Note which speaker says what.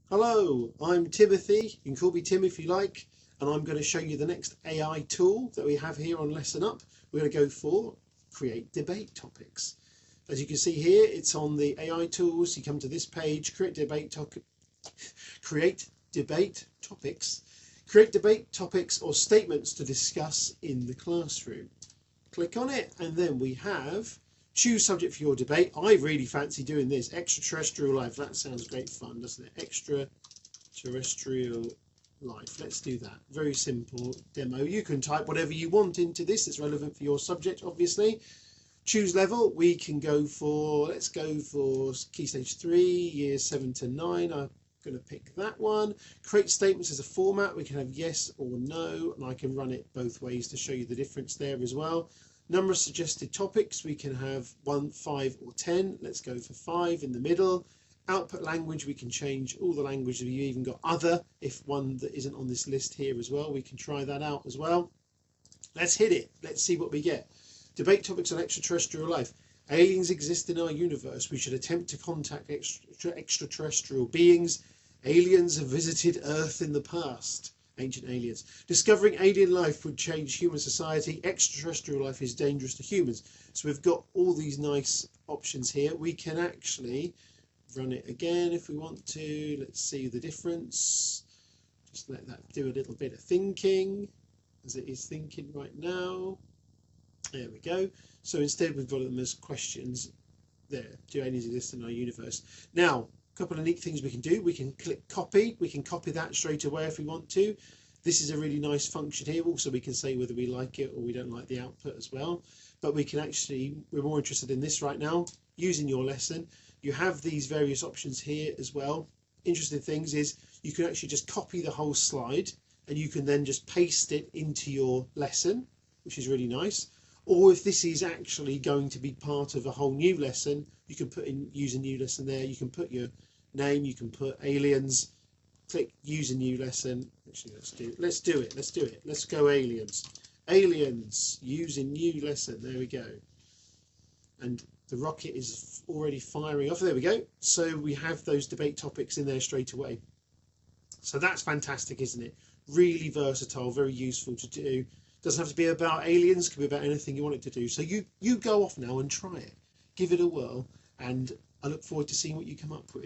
Speaker 1: Hello, I'm Timothy. You can call me Tim if you like, and I'm going to show you the next AI tool that we have here on Lesson Up. We're going to go for create debate topics. As you can see here, it's on the AI tools. You come to this page, create debate topics. Create debate topics or statements to discuss in the classroom. Click on it, and then we have choose subject for your debate. I really fancy doing this. Extraterrestrial life. That sounds great fun, doesn't it? Extraterrestrial life. Let's do that. Very simple demo. You can type whatever you want into this. It's relevant for your subject, obviously. Choose level. We can go for, let's go for Key Stage 3, years 7 to 9. I'm going to pick that one. Create statements as a format. We can have yes or no, and I can run it both ways to show you the difference there as well. Number of suggested topics, we can have 1, 5 or 10. Let's go for 5 in the middle. Output language, we can change all the languages. We've even got other, if one that isn't on this list here as well. We can try that out as well. Let's hit it. Let's see what we get. Debate topics on extraterrestrial life. Aliens exist in our universe. We should attempt to contact extraterrestrial beings. Aliens have visited Earth in the past. Ancient aliens. Discovering alien life would change human society. Extraterrestrial life is dangerous to humans. So we've got all these nice options here. We can actually run it again if we want to. Let's see the difference. Just let that do a little bit of thinking, as it is thinking right now. There we go. So instead we've got them as questions there. Do aliens exist in our universe? Now, a couple of neat things we can do. We can click copy. We can copy that straight away if we want to. This is a really nice function here. Also, we can say whether we like it or we don't like the output as well. But we can actually, we're more interested in this right now, using your lesson. You have these various options here as well. Interesting things is you can actually just copy the whole slide and you can then just paste it into your lesson, which is really nice. Or if this is actually going to be part of a whole new lesson, you can put in use a new lesson there. You can put your name, you can put aliens, click use a new lesson. Actually, let's do it. Let's go aliens. Aliens, use a new lesson. There we go. And the rocket is already firing off. There we go. So we have those debate topics in there straight away. So that's fantastic, isn't it? Really versatile, very useful to do. Doesn't have to be about aliens, can be about anything you want it to do. So you go off now and try it. Give it a whirl, and I look forward to seeing what you come up with.